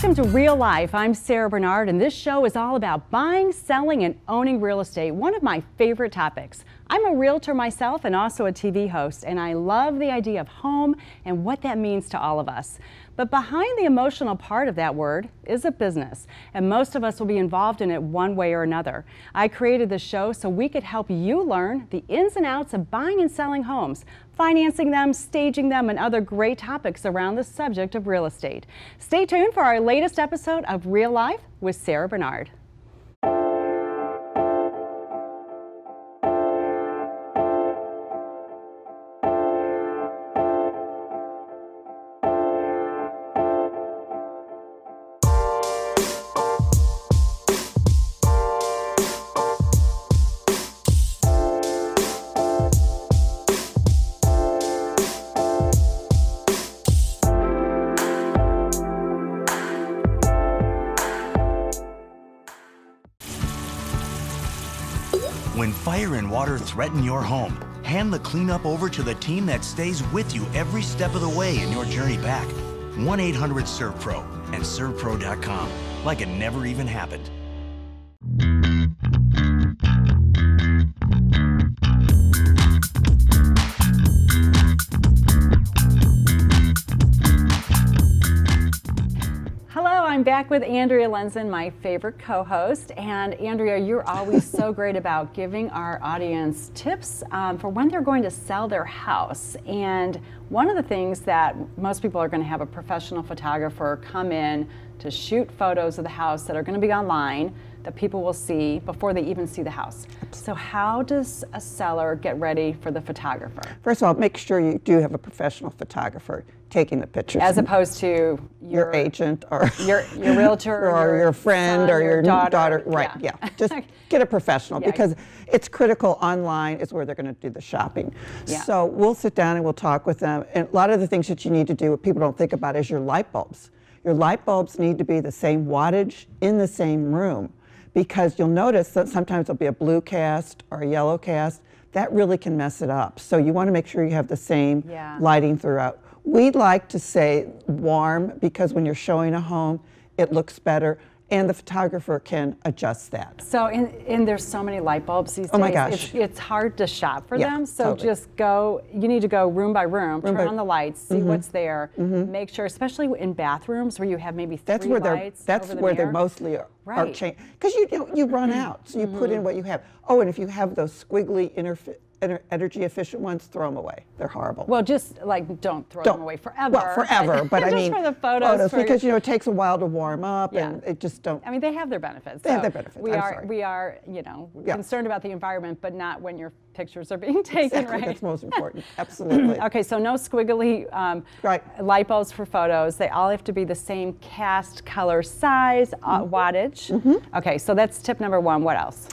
Welcome to Real Life. I'm Sarah Bernard, and this show is all about buying, selling, and owning real estate, one of my favorite topics. I'm a realtor myself and also a TV host, and I love the idea of home and what that means to all of us. But behind the emotional part of that word is a business, and most of us will be involved in it one way or another. I created this show so we could help you learn the ins and outs of buying and selling homes, financing them, staging them, and other great topics around the subject of real estate. Stay tuned for our latest episode of Real Life with Sarah Bernard. When fire and water threaten your home, hand the cleanup over to the team that stays with you every step of the way in your journey back. 1-800-SERVPRO and ServPro.com, like it never even happened. I'm back with Andrea Lenzen, my favorite co-host. And Andrea, you're always so great about giving our audience tips for when they're going to sell their house. And one of the things that most people are going to have a professional photographer come in to shoot photos of the house that are going to be online that people will see before they even see the house. So how does a seller get ready for the photographer? First of all, make sure you do have a professional photographer taking the pictures. As opposed to your agent or your realtor or your friend son, or your daughter. Right, yeah. Just get a professional Yeah. because it's critical. Online is where they're going to do the shopping. Yeah. So we'll sit down and we'll talk with them. And a lot of the things that you need to do, what people don't think about, is your light bulbs. Your light bulbs need to be the same wattage in the same room, because you'll notice that sometimes there'll be a blue cast or a yellow cast. That really can mess it up. So you want to make sure you have the same lighting throughout. We'd like to say warm, because when you're showing a home, it looks better, and the photographer can adjust that. So, and there's so many light bulbs these days. Oh my gosh. It's hard to shop for them. So totally. just go, you need to go room by room, turn on the lights, see what's there, make sure, especially in bathrooms where you have maybe three lights. That's where they mostly are changed. Because you run out, so you put in what you have. Oh, and if you have those squiggly energy efficient ones, throw them away. They're horrible. Well, just like don't throw them away forever. Well, forever, but I mean for the photos because it takes a while to warm up, and it just don't. I mean, they have their benefits. They have their benefits. We are concerned about the environment, but not when your pictures are being taken. Exactly. Right. That's most important. Absolutely. Okay, so no squiggly light bulbs for photos. They all have to be the same cast, color, size, wattage. Okay, so that's tip number one. What else?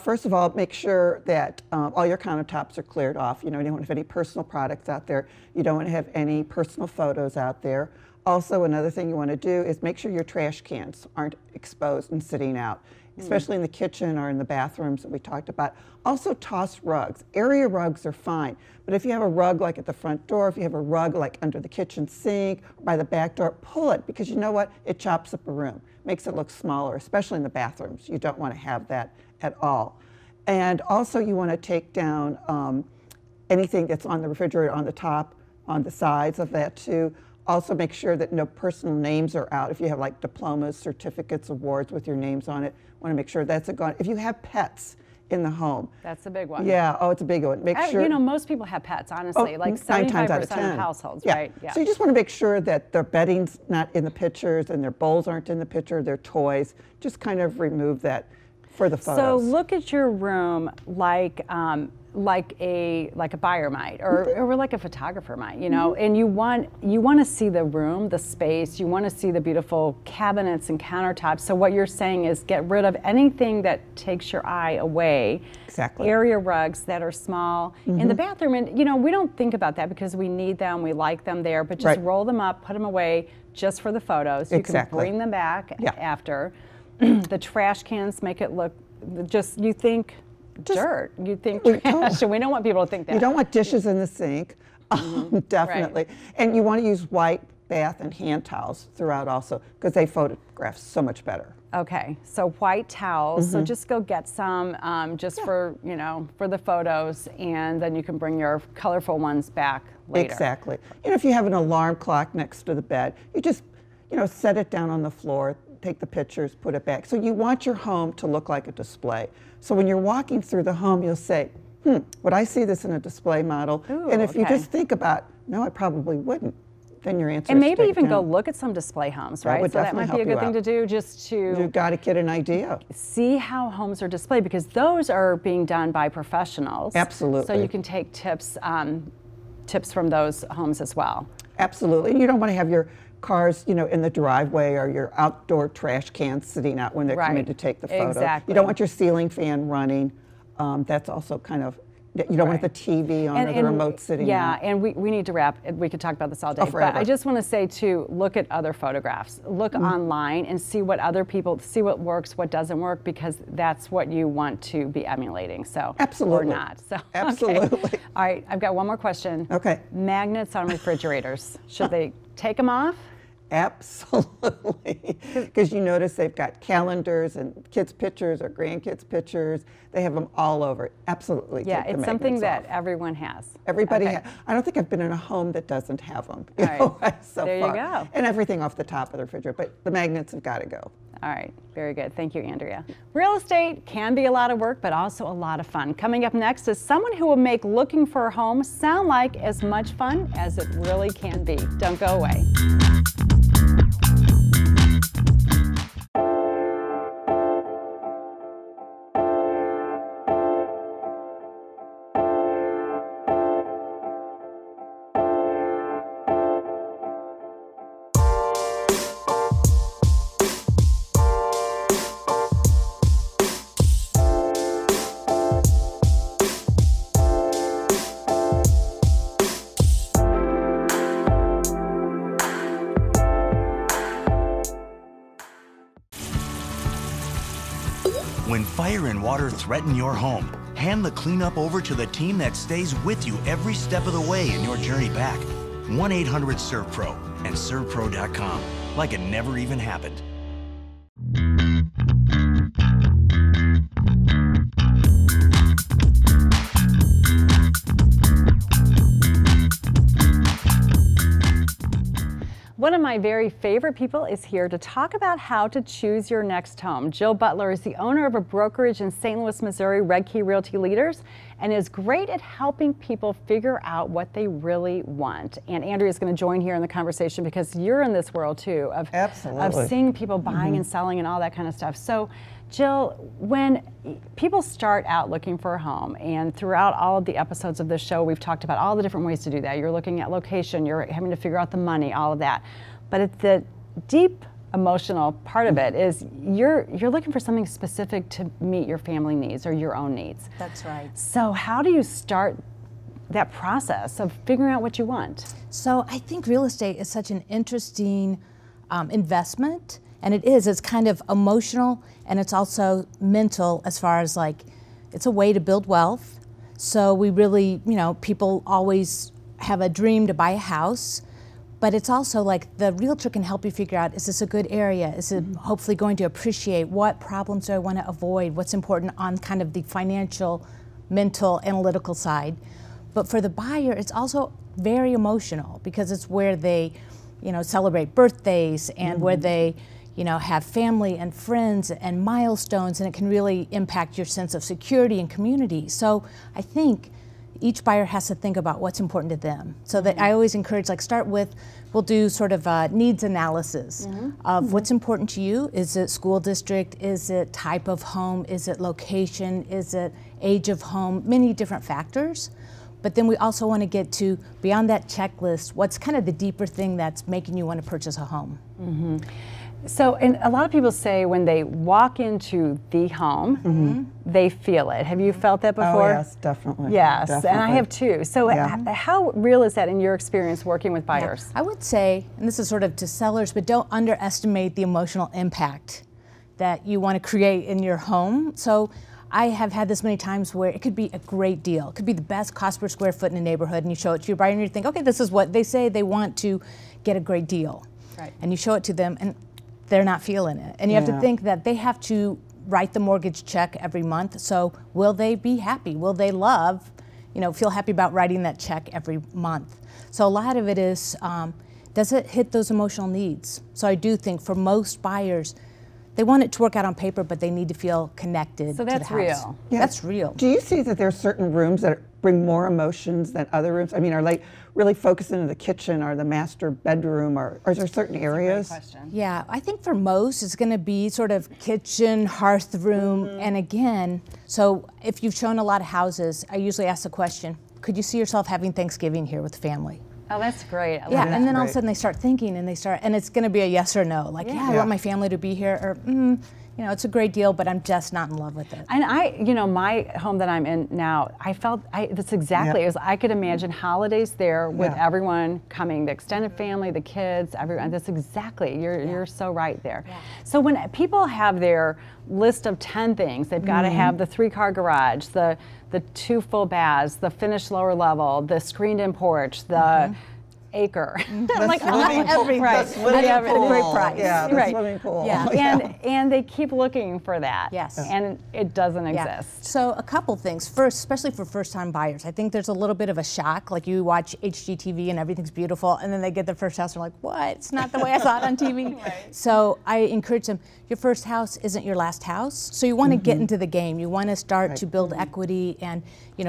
First of all, make sure that all your countertops are cleared off. You don't want to have any personal products out there. You don't want to have any personal photos out there. Also, another thing you want to do is make sure your trash cans aren't exposed and sitting out, especially in the kitchen or in the bathrooms that we talked about. Also, toss rugs. Area rugs are fine, but if you have a rug like at the front door, if you have a rug like under the kitchen sink, or by the back door, pull it, because you know what? It chops up a room, makes it look smaller, especially in the bathrooms. You don't want to have that at all. And also you want to take down anything that's on the refrigerator on the top, on the sides of that too. Also make sure that no personal names are out. If you have like diplomas, certificates, awards with your names on it, want to make sure that's gone. If you have pets in the home. That's a big one. Yeah, it's a big one. Make sure. You know, most people have pets, honestly, like 75% of households, right? Yeah. So you just want to make sure that their bedding's not in the pictures and their bowls aren't in the picture, their toys. Just kind of remove that for the photos. So look at your room like a buyer might, or like a photographer might, you know, and you want to see the room, the space, you want to see the beautiful cabinets and countertops. So what you're saying is get rid of anything that takes your eye away. Exactly. Area rugs that are small in the bathroom, and you know, we don't think about that because we need them, we like them there, but just roll them up, put them away just for the photos. You can bring them back after. The trash cans make it look you think dirt. You think trash, and we don't want people to think that. You don't want dishes in the sink, definitely. And you want to use white bath and hand towels throughout also, because they photograph so much better. Okay, so white towels. So just go get some just for, you know, for the photos, and then you can bring your colorful ones back later. Exactly. You know, if you have an alarm clock next to the bed, you just, you know, set it down on the floor, take the pictures, put it back. So you want your home to look like a display. So when you're walking through the home, you'll say, would I see this in a display model? Ooh, and if you just think about, no, I probably wouldn't, then your answer and is maybe even down. go look at some display homes, right? would So that might be a good thing to do, just to You've got to get an idea. see how homes are displayed, because those are being done by professionals. Absolutely. So you can take tips from those homes as well. Absolutely. You don't want to have your cars, you know, in the driveway, or your outdoor trash cans sitting out when they're coming to take the photo. Exactly. You don't want your ceiling fan running. That's also kind of, you don't want the TV on or the remote sitting Yeah, on. and we need to wrap. We could talk about this all day. But forever. I just want to say, too, look at other photographs. Look online and see what other people, see what works, what doesn't work, because that's what you want to be emulating. So Absolutely. Or not. So Absolutely. Okay. All right, I've got one more question. Okay. Magnets on refrigerators. Should they take them off? Absolutely. Because you notice they've got calendars and kids' pictures or grandkids' pictures. They have them all over. Absolutely. Yeah, take the it's something magnets that off. everyone has. Everybody Okay. I don't think I've been in a home that doesn't have them. All right. So There you far. go. And everything off the top of the refrigerator, but the magnets have got to go. All right, very good. Thank you, Andrea. Real estate can be a lot of work, but also a lot of fun. Coming up next is someone who will make looking for a home sound like as much fun as it really can be. Don't go away. When fire and water threaten your home, hand the cleanup over to the team that stays with you every step of the way in your journey back. 1-800-SERVPRO and ServPro.com, like it never even happened. One of my very favorite people is here to talk about how to choose your next home. Jill Butler is the owner of a brokerage in St. Louis, Missouri, Red Key Realty Leaders, and is great at helping people figure out what they really want. And Andrea is going to join here in the conversation because you're in this world too of seeing people buying and selling and all that kind of stuff. So Jill, when people start out looking for a home, and throughout all of the episodes of this show, we've talked about all the different ways to do that. You're looking at location, you're having to figure out the money, all of that. But at the deep emotional part of it is you're looking for something specific to meet your family needs or your own needs. That's right. So how do you start that process of figuring out what you want? So I think real estate is such an interesting investment, and it's kind of emotional, and it's also mental as far as like, it's a way to build wealth. So we really, you know, people always have a dream to buy a house, but it's also like the realtor can help you figure out, is this a good area? Is it hopefully going to appreciate? What problems do I want to avoid? What's important on kind of the financial, mental, analytical side? But for the buyer, it's also very emotional because it's where they, you know, celebrate birthdays and where they, you know, have family and friends and milestones, and it can really impact your sense of security and community. So I think each buyer has to think about what's important to them. So that I always encourage, like, start with, we'll do sort of a needs analysis of what's important to you. Is it school district? Is it type of home? Is it location? Is it age of home? Many different factors. But then we also want to get to, beyond that checklist, what's kind of the deeper thing that's making you want to purchase a home. So, and a lot of people say when they walk into the home, they feel it. Have you felt that before? Oh, yes, definitely. Yes, Definitely. and I have too. So how real is that in your experience working with buyers? I would say, and this is sort of to sellers, but don't underestimate the emotional impact that you want to create in your home. So I have had this many times where it could be a great deal. It could be the best cost per square foot in a neighborhood, and you show it to your buyer and you think, okay, this is what they say they want to get a great deal. Right. And you show it to them and they're not feeling it. And you have to think that they have to write the mortgage check every month. So will they be happy? Will they feel happy about writing that check every month? So a lot of it is, does it hit those emotional needs? So I do think for most buyers, they want it to work out on paper, but they need to feel connected to the house. So that's real. Yeah. That's real. Do you see that there are certain rooms that bring more emotions than other rooms? I mean, are they really focused into the kitchen or the master bedroom, or is there certain areas? That's a great question. Yeah, I think for most it's going to be sort of kitchen, hearth room, and again, so if you've shown a lot of houses, I usually ask the question, could you see yourself having Thanksgiving here with the family? Oh, that's great. Yeah, and then all of a sudden they start thinking and it's going to be a yes or no. Like, I want my family to be here, or, it's a great deal, but I'm just not in love with it. And my home that I'm in now, that's exactly, I could imagine holidays there with everyone coming, the extended family, the kids, everyone. That's exactly, you're so right there. Yeah. So when people have their list of 10 things, they've got to have the 3-car garage, the 2 full baths, the finished lower level, the screened-in porch, the acre. Like everything. Right. A great price. Yeah, the swimming pool. Yeah. And they keep looking for that. Yes. And it doesn't exist. So a couple things. First, especially for first-time buyers, I think there's a little bit of a shock. Like you watch HGTV and everything's beautiful, and then they get their first house and they're like, what? It's not the way I saw it on TV. Right. So I encourage them, your first house isn't your last house. So you want to get into the game. You want to start to build equity, and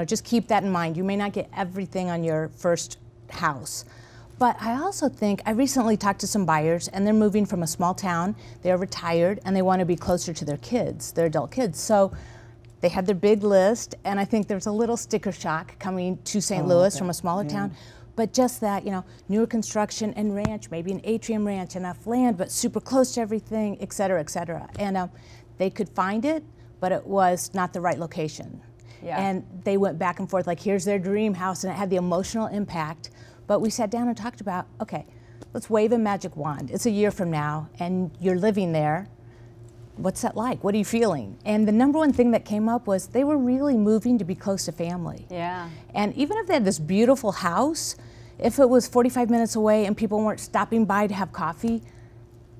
just keep that in mind. You may not get everything on your first house. But I also think, I recently talked to some buyers and they're moving from a small town, they're retired, and they want to be closer to their kids, their adult kids. So they had their big list, and I think there's a little sticker shock coming to St. Louis from a smaller town. But just that, newer construction and ranch, maybe an atrium ranch, enough land, but super close to everything, et cetera, et cetera. And they could find it, but it was not the right location. Yeah. And they went back and forth, like, here's their dream house, and it had the emotional impact. But we sat down and talked about, okay, let's wave a magic wand. It's a year from now, and you're living there. What's that like? What are you feeling? And the number one thing that came up was they were really moving to be close to family. Yeah. And even if they had this beautiful house, if it was 45 minutes away and people weren't stopping by to have coffee,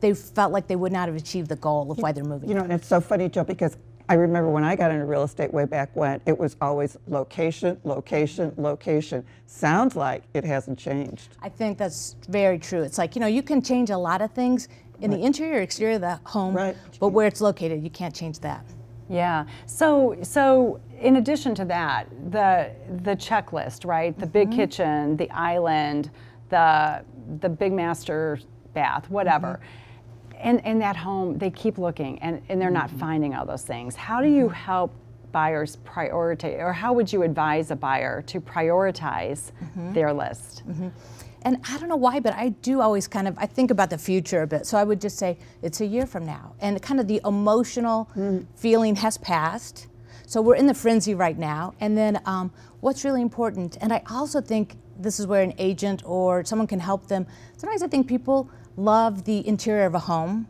they felt like they would not have achieved the goal of why they're moving. And it's so funny, Joe, because I remember when I got into real estate way back when, it was always location, location, location. Sounds like it hasn't changed. I think that's very true. It's like, you can change a lot of things in the interior or exterior of the home, but where it's located, you can't change that. Yeah. So in addition to that, the checklist, right? The big kitchen, the island, the big master bath, whatever. And that home, they keep looking, and they're not finding all those things. How do you help buyers prioritize, or how would you advise a buyer to prioritize their list? And I don't know why, but I do always I think about the future a bit. So I would just say, it's a year from now. And kind of the emotional feeling has passed. So we're in the frenzy right now. And then what's really important, and I also think this is where an agent or someone can help them. Sometimes I think people love the interior of a home,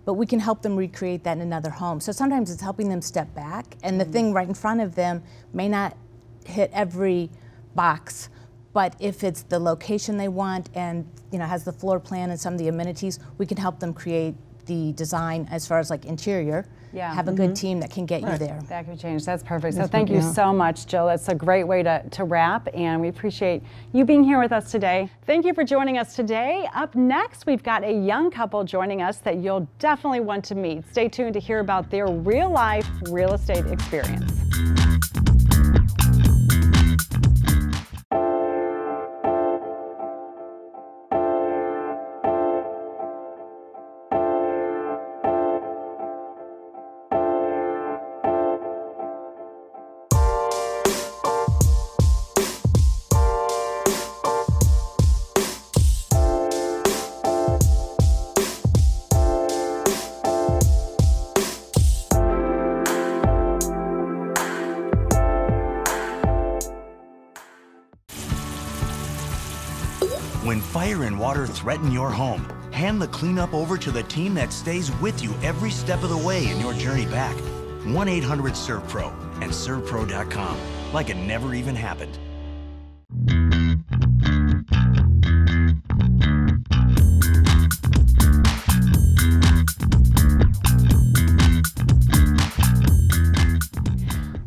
but we can help them recreate that in another home. So sometimes it's helping them step back, and the thing right in front of them may not hit every box, but if it's the location they want and has the floor plan and some of the amenities, we can help them create the design as far as like interior. Yeah. Have a good team that can get you there. That could change. That's perfect. So thank you so much, Jill. That's a great way to wrap, and we appreciate you being here with us today. Thank you for joining us today. Up next, we've got a young couple joining us that you'll definitely want to meet. Stay tuned to hear about their real-life real estate experience. When fire and water threaten your home, hand the cleanup over to the team that stays with you every step of the way in your journey back. 1-800-SERVPRO and ServPro.com, like it never even happened.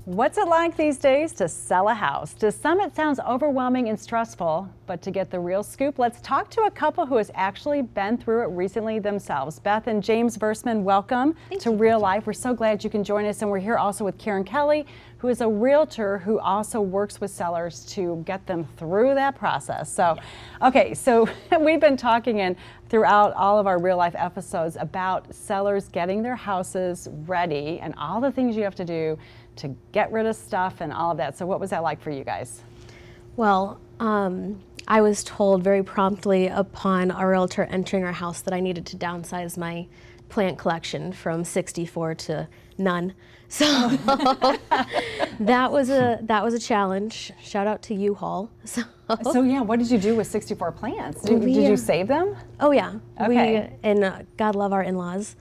What's it like these days to sell a house? To some it sounds overwhelming and stressful, but to get the real scoop, let's talk to a couple who has actually been through it recently themselves. Beth and James Verseman, welcome to Real Life. We're so glad you can join us, and we're here also with Karen Kelly, who is a realtor who also works with sellers to get them through that process. So, okay, so we've been talking throughout all of our Real Life episodes about sellers getting their houses ready and all the things you have to do to get rid of stuff and all of that. So what was that like for you guys? Well, I was told very promptly upon our realtor entering our house that I needed to downsize my plant collection from 64 to none. So that was a challenge. Shout out to U-Haul. So yeah, what did you do with 64 plants? Did you save them? Oh yeah. Okay. And God love our in-laws.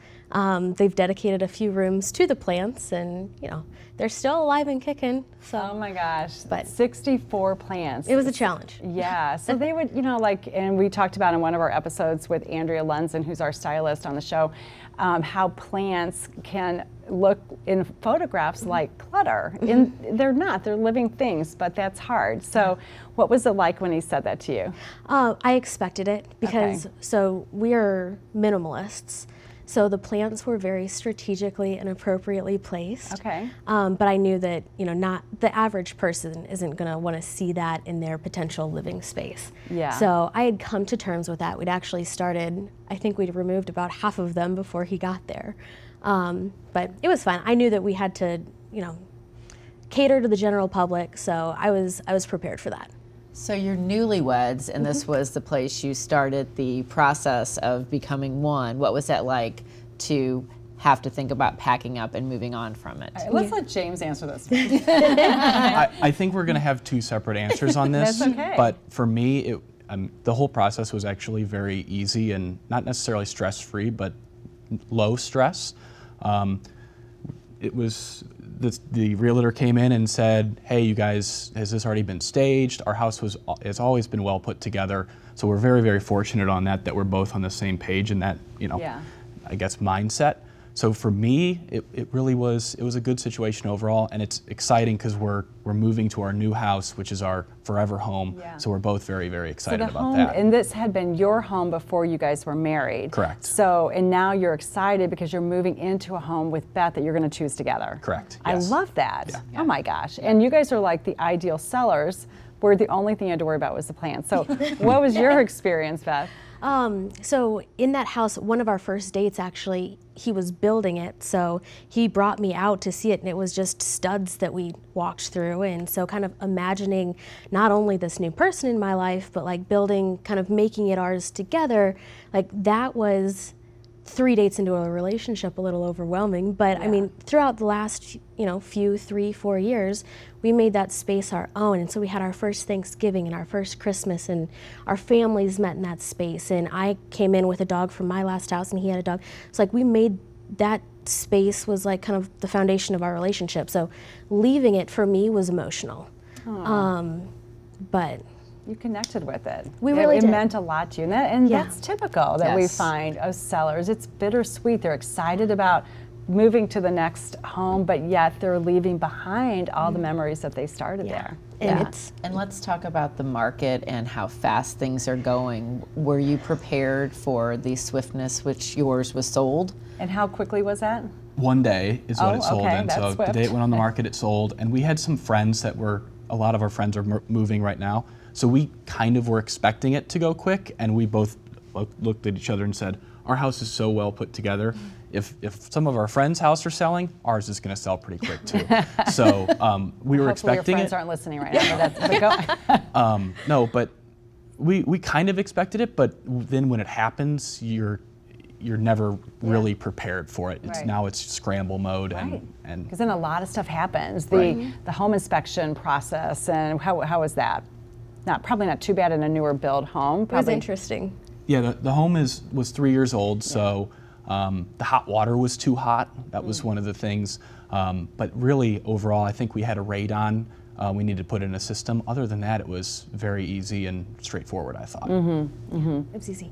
They've dedicated a few rooms to the plants, and you know they're still alive and kicking. So oh my gosh, but 64 plants. It was a challenge. Yeah, so they would, you know, like, and we talked about in one of our episodes with Andrea Lenzen, who's our stylist on the show, how plants can look in photographs like clutter. They're not, they're living things, but that's hard. So what was it like when he said that to you? I expected it because, so we are minimalists. So the plants were very strategically and appropriately placed. Okay. But I knew that, you know, not the average person isn't going to want to see that in their potential living space. Yeah. So I had come to terms with that. We'd actually started, I think we'd removed about half of them before he got there. But it was fine. I knew that we had to, you know, cater to the general public, so I was prepared for that. So you're newlyweds, and this was the place you started the process of becoming one. What was that like to have to think about packing up and moving on from it? Let's let James answer this. I think we're going to have two separate answers on this. That's okay. But for me, the whole process was actually very easy and not necessarily stress-free, but low stress. It was the realtor came in and said, "Hey, you guys, has this already been staged? Our house has always been well put together." So we're very, very fortunate on that we're both on the same page in that, you know, I guess mindset. So for me, it really was, it was a good situation overall, and it's exciting because we're moving to our new house, which is our forever home. Yeah. So we're both very, very excited about home, that. and this had been your home before you guys were married. Correct. So, and now you're excited because you're moving into a home with Beth that you're going to choose together. Correct. I Yes. love that. Yeah. Oh my gosh. And you guys are like the ideal sellers, where the only thing you had to worry about was the plant. So what was your experience, Beth? So in that house, one of our first dates, actually, he was building it, so he brought me out to see it, and it was just studs that we walked through. And so kind of imagining not only this new person in my life, but like building, kind of making it ours together, like that was 3 dates into a relationship, a little overwhelming. But I mean, throughout the last, you know, few 3-4 years, we made that space our own. And so we had our first Thanksgiving and our first Christmas, and our families met in that space. And I came in with a dog from my last house, and he had a dog. It's like we made that space was like kind of the foundation of our relationship. So leaving it for me was emotional. But You connected with it. We really it did. meant a lot to you, and that's typical that we find of sellers. It's bittersweet. They're excited about moving to the next home, but yet they're leaving behind all the memories that they started there. And let's talk about the market and how fast things are going. Were you prepared for the swiftness which yours was sold? And how quickly was that? One day is what it sold in. That's So swift. the day it went on the market, it sold. And we had some friends that were, a lot of our friends are moving right now. So we kind of were expecting it to go quick, and we both looked at each other and said, our house is so well put together. If some of our friends' house are selling, ours is going to sell pretty quick too. So we were expecting your friends it. aren't listening right now. But that's, No, but we kind of expected it, but then when it happens, you're never really prepared for it. It's now it's scramble mode, and because then a lot of stuff happens. The home inspection process, and how was that? Probably not too bad in a newer build home. it was interesting. Yeah, the home was 3 years old, so the hot water was too hot. That was one of the things. But really, overall, I think we had a radon. We needed to put in a system. Other than that, it was very easy and straightforward, I thought. It was easy.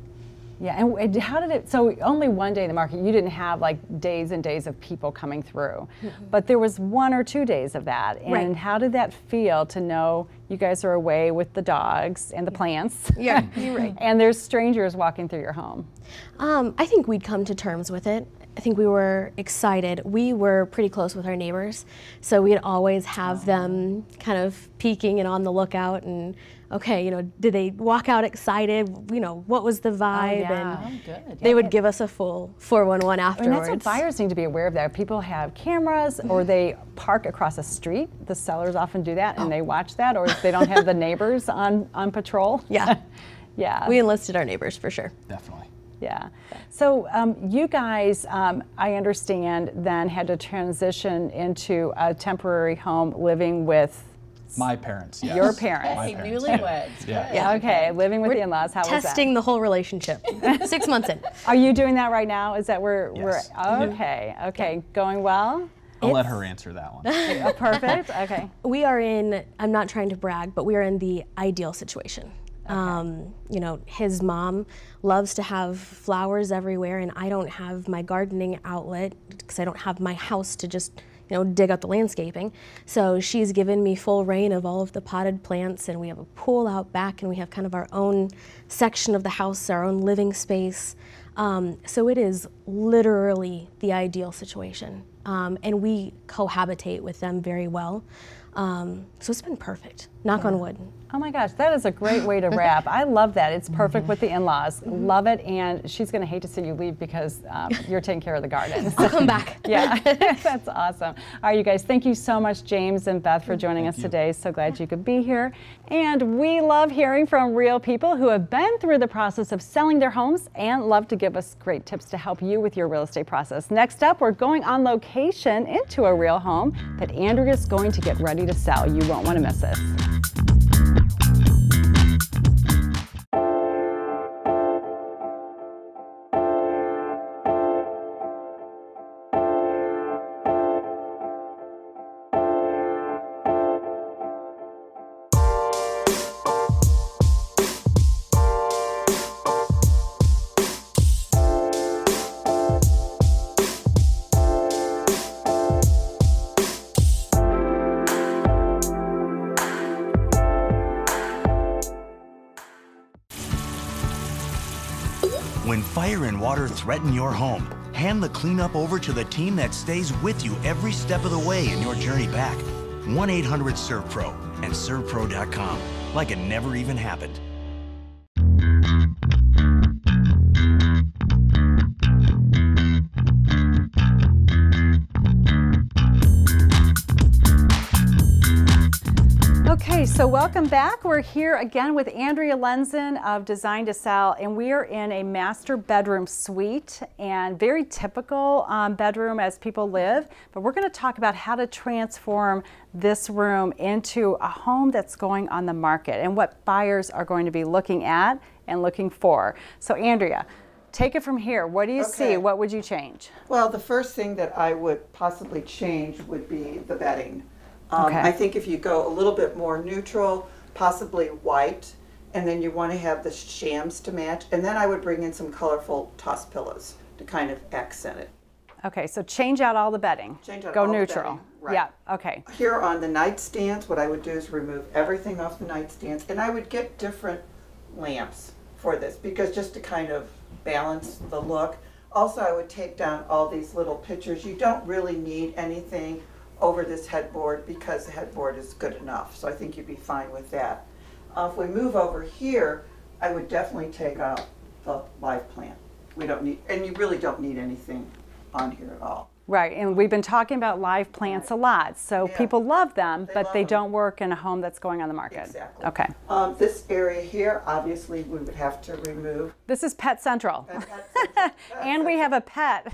Yeah, and how did it, so only one day in the market, you didn't have like days and days of people coming through, but there was 1 or 2 days of that. And Right. how did that feel to know you guys are away with the dogs and the plants? Yeah, you're right. And there's strangers walking through your home. I think we'd come to terms with it. I think we were excited. We were pretty close with our neighbors, so we'd always have them kind of peeking and on the lookout and, okay, you know, did they walk out excited? You know, what was the vibe? yeah. And Good. they would give us a full 411 I mean, afterwards. that's what buyers need to be aware of that. People have cameras or they park across a street. The sellers often do that and they watch that, or if they don't have the neighbors on patrol. Yeah. Yeah. We enlisted our neighbors for sure. Definitely. Yeah. So you guys, I understand, then had to transition into a temporary home living with My parents, yes. your parents. My Hey, parents, newlyweds. Yeah. Yeah, okay, living with the in-laws. How was that? Testing the whole relationship. 6 months in. Are you doing that right now? Is that where Yes. we're okay? Okay, going well? I'll let her answer that one. Perfect. Okay. We are in, I'm not trying to brag, but we are in the ideal situation. You know, his mom loves to have flowers everywhere, and I don't have my gardening outlet because I don't have my house to just, you know, dig up the landscaping. So she's given me full reign of all of the potted plants, and we have a pool out back, and we have kind of our own section of the house, our own living space. So it is literally the ideal situation. And we cohabitate with them very well. So it's been perfect, knock on wood. Oh my gosh, that is a great way to wrap. I love that. It's perfect with the in-laws. Love it, and she's going to hate to see you leave because you're taking care of the garden. I'll come back. Yeah, that's awesome. All right, you guys, thank you so much, James and Beth, for joining us today. So glad you could be here. And we love hearing from real people who have been through the process of selling their homes and love to give us great tips to help you with your real estate process. Next up, we're going on location into a real home that Andrea's going to get ready to sell. You won't want to miss this. When fire and water threaten your home, hand the cleanup over to the team that stays with you every step of the way in your journey back. 1-800-SERVPRO and ServPro.com, like it never even happened. Okay, so welcome back. We're here again with Andrea Lenzen of Design to Sell, and we are in a master bedroom suite, and very typical bedroom as people live, but we're going to talk about how to transform this room into a home that's going on the market and what buyers are going to be looking at and looking for. So Andrea, take it from here. What do you see? What would you change? Well, the first thing that I would possibly change would be the bedding. Okay. I think if you go a little bit more neutral, possibly white, and then you want to have the shams to match, and then I would bring in some colorful toss pillows to kind of accent it. Okay, so change out all the bedding. Change out Go all the neutral. bedding, right. Yeah, okay. Here on the nightstands, what I would do is remove everything off the nightstands, and I would get different lamps for this, because just to kind of balance the look. Also, I would take down all these little pictures. You don't really need anything over this headboard because the headboard is good enough, so I think you'd be fine with that. If we move over here, I would definitely take out the live plant. We don't need, and you really don't need anything on here at all. Right, and we've been talking about live plants a lot, so Yeah. people love them, They but love they them. don't work in a home that's going on the market. Exactly. Okay. This area here, obviously, we would have to remove. This is Pet Central. And we have a pet,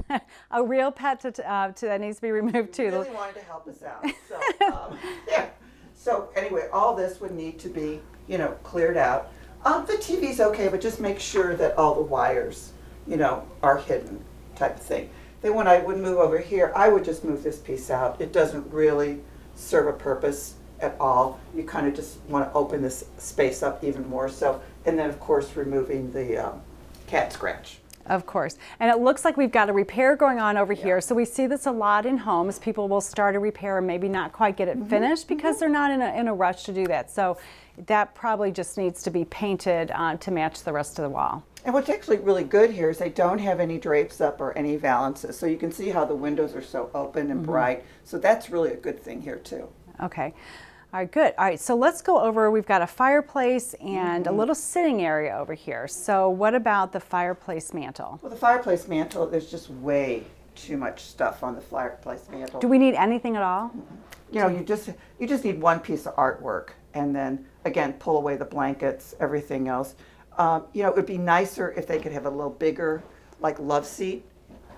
a real pet that needs to be removed too. Really wanted to help us out. So, yeah. So anyway, all this would need to be, you know, cleared out. The TV's okay, but just make sure that all the wires, you know, are hidden, type of thing. then when I would move over here, I would just move this piece out. It doesn't really serve a purpose at all. You kind of just want to open this space up even more so. And then, of course, removing the cat scratch. Of course. And it looks like we've got a repair going on over here. So we see this a lot in homes. People will start a repair and maybe not quite get it finished because they're not in a rush to do that. So that probably just needs to be painted to match the rest of the wall. And what's actually really good here is they don't have any drapes up or any valances. So you can see how the windows are so open and bright. So that's really a good thing here too. Okay. All right, good. All right, so let's go over, we've got a fireplace and a little sitting area over here. So what about the fireplace mantle? Well, the fireplace mantle, there's just way too much stuff on the fireplace mantle. Do we need anything at all? You know, you just need one piece of artwork, and then again pull away the blankets, everything else. You know, it would be nicer if they could have a little bigger, like love seat,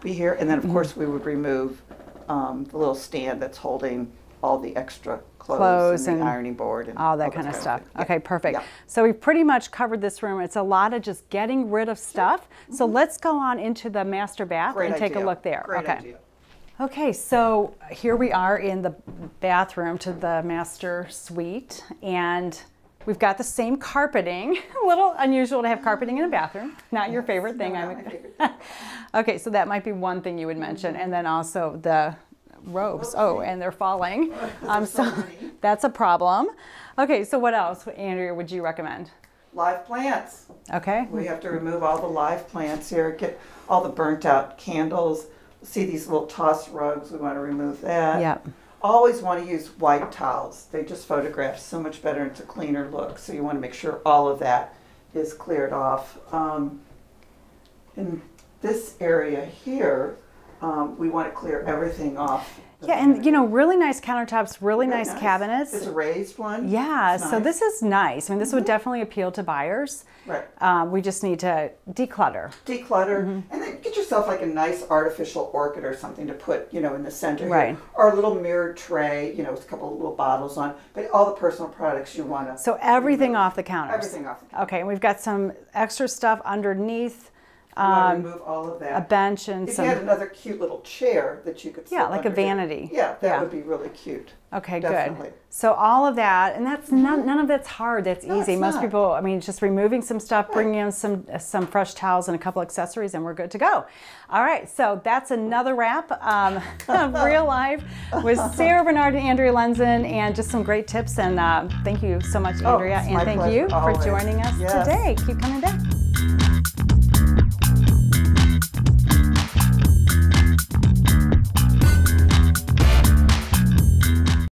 be here, and then of course we would remove the little stand that's holding all the extra clothes and the ironing board and all that kind of stuff. Yeah. Okay, perfect. Yeah. So we've pretty much covered this room. It's a lot of just getting rid of stuff. So let's go on into the master bath Great and take idea. a look there. Great okay. idea. Okay, so here we are in the bathroom to the master suite, and we've got the same carpeting. A little unusual to have carpeting in a bathroom. Not your favorite thing. No, not my favorite thing. Okay, so that might be one thing you would mention, and then also the robes. Oh, and they're falling. So that's a problem. Okay, so what else, Andrea, would you recommend? Live plants. Okay. We have to remove all the live plants here, get all the burnt out candles. See these little toss rugs, we want to remove that. Yep. Always want to use white towels. They just photograph so much better, it's a cleaner look. So you want to make sure all of that is cleared off. In this area here, we want to clear everything off. Yeah, and you know, really nice countertops, really nice cabinets. It's a raised one. Yeah, It's so nice. this is nice. I mean, this would definitely appeal to buyers. Right. We just need to declutter. Declutter, and then get yourself like a nice artificial orchid or something to put, you know, in the center Right. here. Or a little mirrored tray, you know, with a couple of little bottles on. But all the personal products you want to. So everything off the counters. Everything off the counter. Okay, and we've got some extra stuff underneath. You want to remove all of that. A bench and if some. you had another cute little chair that you could. Yeah, sit like a under here. vanity. Yeah, that Yeah. would be really cute. Okay, Definitely. good. So all of that, and that's none of that's hard. That's No, easy. it's Most not. people, I mean, just removing some stuff, bringing in some fresh towels and a couple accessories, and we're good to go. All right, so that's another wrap of Real Life with Sarah Bernard and Andrea Lenzen, and just some great tips. And thank you so much, Andrea, it's and my thank pleasure, you for always. joining us Yes. today. Keep coming back.